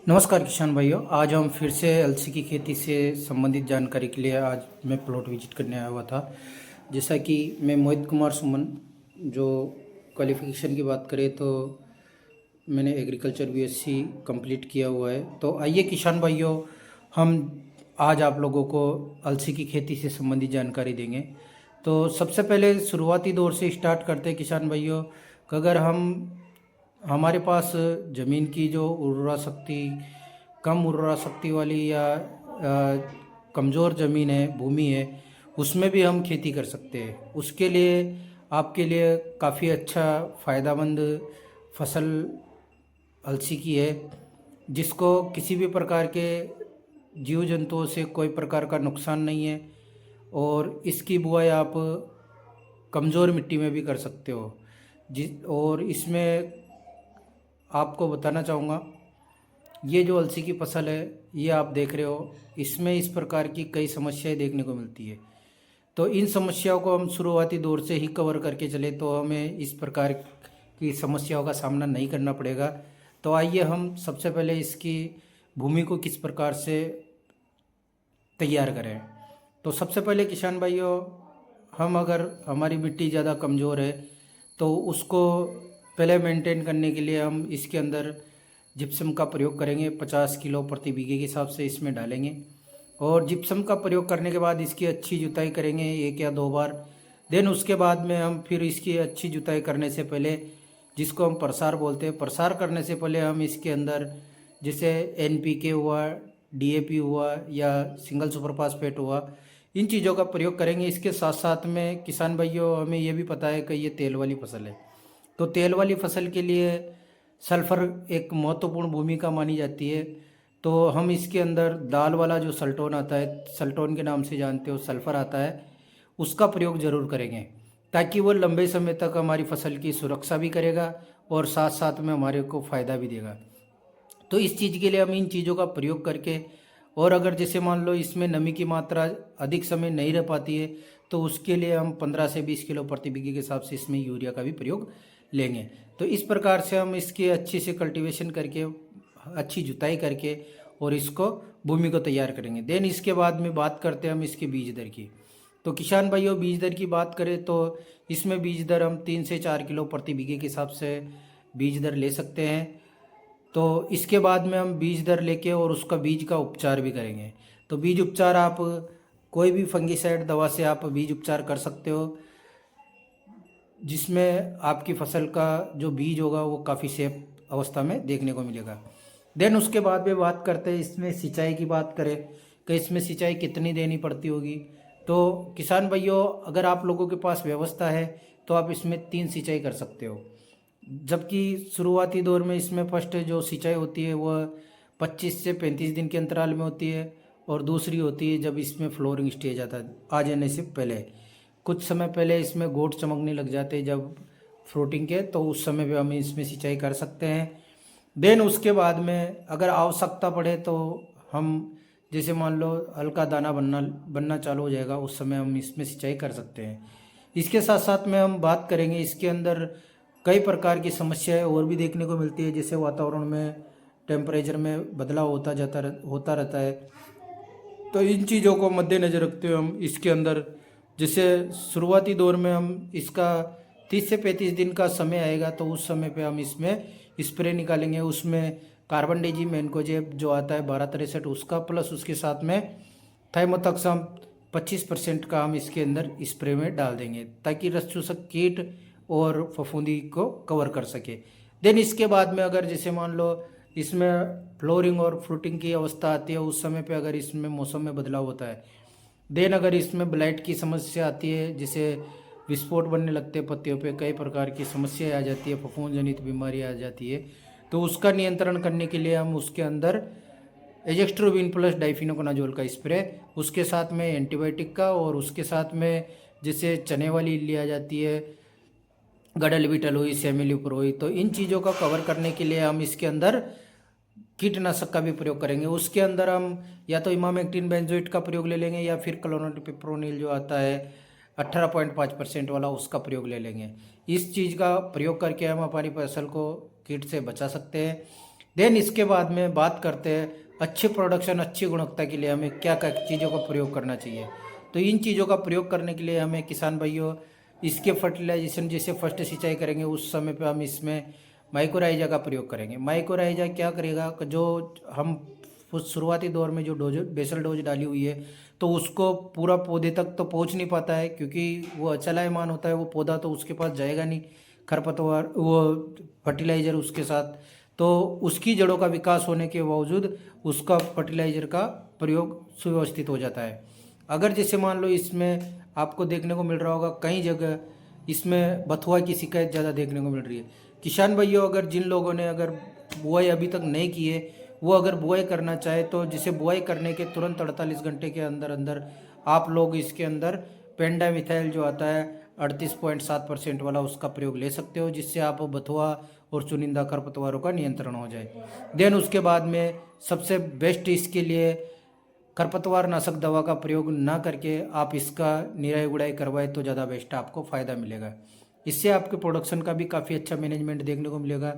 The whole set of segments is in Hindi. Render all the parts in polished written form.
नमस्कार किसान भाइयों। आज हम फिर से अलसी की खेती से संबंधित जानकारी के लिए आज मैं प्लॉट विजिट करने आया हुआ था। जैसा कि मैं मोहित कुमार सुमन, जो क्वालिफिकेशन की बात करें तो मैंने एग्रीकल्चर बीएससी कंप्लीट किया हुआ है। तो आइए किसान भाइयों, हम आज आप लोगों को अलसी की खेती से संबंधित जानकारी देंगे। तो सबसे पहले शुरुआती दौर से स्टार्ट करते हैं किसान भाइयों। कि अगर हमारे पास ज़मीन की जो उर्वरा शक्ति कम उर्वरा शक्ति वाली या कमज़ोर ज़मीन है, भूमि है, उसमें भी हम खेती कर सकते हैं। उसके लिए आपके लिए काफ़ी अच्छा फ़ायदामंद फसल अलसी की है, जिसको किसी भी प्रकार के जीव जंतुओं से कोई प्रकार का नुकसान नहीं है। और इसकी बुआई आप कमज़ोर मिट्टी में भी कर सकते हो। और इसमें आपको बताना चाहूँगा, ये जो अलसी की फसल है, ये आप देख रहे हो, इसमें इस प्रकार की कई समस्याएं देखने को मिलती है। तो इन समस्याओं को हम शुरुआती दौर से ही कवर करके चले तो हमें इस प्रकार की समस्याओं का सामना नहीं करना पड़ेगा। तो आइए हम सबसे पहले इसकी भूमि को किस प्रकार से तैयार करें। तो सबसे पहले किसान भाइयों, हम अगर हमारी मिट्टी ज़्यादा कमज़ोर है तो उसको पहले मेंटेन करने के लिए हम इसके अंदर जिप्सम का प्रयोग करेंगे। 50 किलो प्रति बीघे के हिसाब से इसमें डालेंगे। और जिप्सम का प्रयोग करने के बाद इसकी अच्छी जुताई करेंगे 1 या 2 बार। देन उसके बाद में हम फिर इसकी अच्छी जुताई करने से पहले, जिसको हम प्रसार बोलते हैं, प्रसार करने से पहले हम इसके अंदर जैसे NPK हुआ, DAP हुआ या सिंगल सुपर फास्फेट हुआ, इन चीज़ों का प्रयोग करेंगे। इसके साथ साथ में किसान भाइयों, हमें ये भी पता है कि ये तेल वाली फसल है। तो तेल वाली फसल के लिए सल्फ़र एक महत्वपूर्ण भूमिका मानी जाती है। तो हम इसके अंदर दाल वाला जो सल्टोन आता है, सल्टोन के नाम से जानते हो, सल्फ़र आता है, उसका प्रयोग ज़रूर करेंगे, ताकि वो लंबे समय तक हमारी फसल की सुरक्षा भी करेगा और साथ साथ में हमारे को फ़ायदा भी देगा। तो इस चीज़ के लिए हम इन चीज़ों का प्रयोग करके, और अगर जैसे मान लो इसमें नमी की मात्रा अधिक समय नहीं रह पाती है तो उसके लिए हम 15 से 20 किलो प्रति बीघे के हिसाब से इसमें यूरिया का भी प्रयोग लेंगे। तो इस प्रकार से हम इसके अच्छी से कल्टीवेशन करके, अच्छी जुताई करके और इसको भूमि को तैयार करेंगे। देन इसके बाद में बात करते हैं हम इसके बीज दर की। तो किसान भाइयों, बीज दर की बात करें तो इसमें बीज दर हम 3 से 4 किलो प्रति बीघे के हिसाब से बीज दर ले सकते हैं। तो इसके बाद में हम बीज दर लेके और उसका बीज का उपचार भी करेंगे। तो बीज उपचार आप कोई भी फंगीसाइड दवा से आप बीज उपचार कर सकते हो, जिसमें आपकी फसल का जो बीज होगा वो काफ़ी सेफ अवस्था में देखने को मिलेगा। देन उसके बाद में बात करते हैं, इसमें सिंचाई की बात करें कि इसमें सिंचाई कितनी देनी पड़ती होगी। तो किसान भाइयों, अगर आप लोगों के पास व्यवस्था है तो आप इसमें 3 सिंचाई कर सकते हो। जबकि शुरुआती दौर में इसमें फर्स्ट जो सिंचाई होती है वह 25 से 35 दिन के अंतराल में होती है, और दूसरी होती है जब इसमें फ्लोरिंग स्टेज आ जाने से पहले। कुछ समय पहले इसमें गोट चमकने लग जाते हैं जब फ्रूटिंग के, तो उस समय पे हम इसमें सिंचाई कर सकते हैं। देन उसके बाद में अगर आवश्यकता पड़े तो हम, जैसे मान लो हल्का दाना बनना चालू हो जाएगा, उस समय हम इसमें सिंचाई कर सकते हैं। इसके साथ साथ में हम बात करेंगे, इसके अंदर कई प्रकार की समस्याएं और भी देखने को मिलती है, जैसे वातावरण में टेम्परेचर में बदलाव होता रहता है। तो इन चीज़ों को मद्देनज़र रखते हुए हम इसके अंदर, जैसे शुरुआती दौर में हम इसका 30 से 35 दिन का समय आएगा तो उस समय पे हम इसमें स्प्रे निकालेंगे। उसमें कार्बन डेजिम मैनकोजेब जो आता है 1263 उसका, प्लस उसके साथ में थाइमोथक्सम 25% का हम इसके अंदर स्प्रे में डाल देंगे, ताकि रस चूसक कीट और फफूंदी को कवर कर सके। देन इसके बाद में अगर जैसे मान लो इसमें फ्लोरिंग और फ्रूटिंग की अवस्था आती है, उस समय पे अगर इसमें मौसम में बदलाव होता है, देन अगर इसमें ब्लाइट की समस्या आती है, जैसे विस्फोट बनने लगते हैं पत्तियों पे, कई प्रकार की समस्याएं आ जाती है, फफूंद जनित बीमारी आ जाती है, तो उसका नियंत्रण करने के लिए हम उसके अंदर एजेस्ट्रोबिन प्लस डाइफिनोकोनाजोल का स्प्रे, उसके साथ में एंटीबायोटिक का, और उसके साथ में जैसे चने वाली इल्ली आ जाती है, गडल बीटल हुई, सेमिल्यूपर हुई, तो इन चीज़ों का कवर करने के लिए हम इसके अंदर कीटनाशक का भी प्रयोग करेंगे। उसके अंदर हम या तो इमामेक्टिन बेंजोइट का प्रयोग ले लेंगे या फिर क्लोरोपिप्रोनिल जो आता है 18.5% वाला, उसका प्रयोग ले लेंगे। इस चीज़ का प्रयोग करके हम हमारी फसल को कीट से बचा सकते हैं। देन इसके बाद में बात करते हैं अच्छे प्रोडक्शन अच्छी गुणवत्ता के लिए हमें क्या क्या चीज़ों का प्रयोग करना चाहिए। तो इन चीज़ों का प्रयोग करने के लिए हमें किसान भाइयों इसके फर्टिलाइजेशन जैसे फर्स्ट सिंचाई करेंगे उस समय पे हम इसमें माइक्रोराइजा का प्रयोग करेंगे। माइक्रोराइजा क्या करेगा, जो हम उस शुरुआती दौर में जो डोज बेसल डोज डाली हुई है तो उसको पूरा पौधे तक तो पहुंच नहीं पाता है, क्योंकि वो अचलायमान होता है वो पौधा, तो उसके पास जाएगा नहीं खरपतवार वो फर्टिलाइज़र उसके साथ। तो उसकी जड़ों का विकास होने के बावजूद उसका फर्टिलाइज़र का प्रयोग सुव्यवस्थित हो जाता है। अगर जैसे मान लो इसमें आपको देखने को मिल रहा होगा कई जगह इसमें बथुआ की शिकायत ज़्यादा देखने को मिल रही है। किसान भाइयों, अगर जिन लोगों ने अगर बुआई अभी तक नहीं की है वो अगर बुआई करना चाहे तो जिसे बुआई करने के तुरंत 48 घंटे के अंदर अंदर आप लोग इसके अंदर पेंडामिथाइल जो आता है 38.7% वाला उसका प्रयोग ले सकते हो, जिससे आप बथुआ और चुनिंदा खरपतवारों का नियंत्रण हो जाए। देन उसके बाद में सबसे बेस्ट इसके लिए खरपतवार नाशक दवा का प्रयोग ना करके आप इसका निराई गुड़ाई करवाए तो ज़्यादा बेस्ट आपको फ़ायदा मिलेगा। इससे आपके प्रोडक्शन का भी काफ़ी अच्छा मैनेजमेंट देखने को मिलेगा।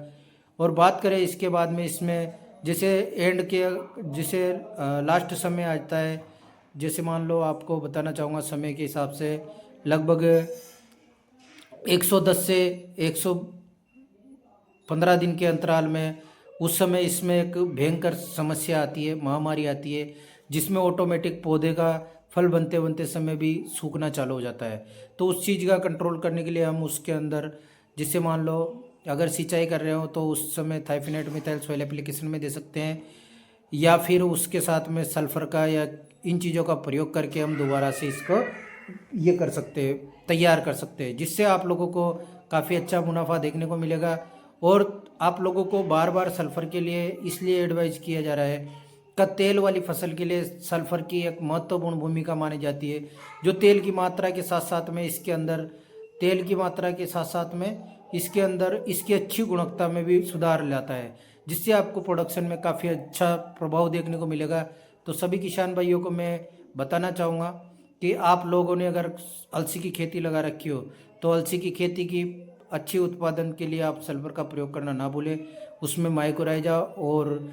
और बात करें इसके बाद में इसमें जैसे एंड के जैसे लास्ट समय आता है, जैसे मान लो आपको बताना चाहूँगा समय के हिसाब से लगभग 110 से 115 दिन के अंतराल में उस समय इसमें एक भयंकर समस्या आती है, महामारी आती है, जिसमें ऑटोमेटिक पौधे का फल बनते बनते समय भी सूखना चालू हो जाता है। तो उस चीज़ का कंट्रोल करने के लिए हम उसके अंदर जिससे मान लो अगर सिंचाई कर रहे हो तो उस समय थाइफिनेट मिथाइल सॉइल एप्लीकेशन में दे सकते हैं, या फिर उसके साथ में सल्फर का या इन चीज़ों का प्रयोग करके हम दोबारा से इसको ये कर सकते हैं, तैयार कर सकते हैं, जिससे आप लोगों को काफ़ी अच्छा मुनाफा देखने को मिलेगा। और आप लोगों को बार बार सल्फर के लिए इसलिए एडवाइज किया जा रहा है का तेल वाली फसल के लिए सल्फर की एक महत्वपूर्ण भूमिका मानी जाती है, जो तेल की मात्रा के साथ साथ में इसके अंदर तेल की मात्रा के साथ साथ में इसके अंदर इसकी अच्छी गुणवत्ता में भी सुधार लाता है, जिससे आपको प्रोडक्शन में काफ़ी अच्छा प्रभाव देखने को मिलेगा। तो सभी किसान भाइयों को मैं बताना चाहूँगा कि आप लोगों ने अगर अलसी की खेती लगा रखी हो तो अलसी की खेती की अच्छी उत्पादन के लिए आप सल्फर का प्रयोग करना ना भूलें। उसमें माइक्रोराइजा और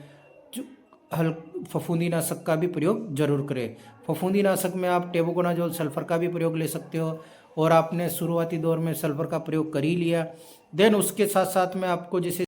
हल फफूंदीनाशक का भी प्रयोग जरूर करें। फफूंदीनाशक में आप टेबुकोनाजोल सल्फर का भी प्रयोग ले सकते हो, और आपने शुरुआती दौर में सल्फर का प्रयोग कर ही लिया, देन उसके साथ साथ में आपको जैसे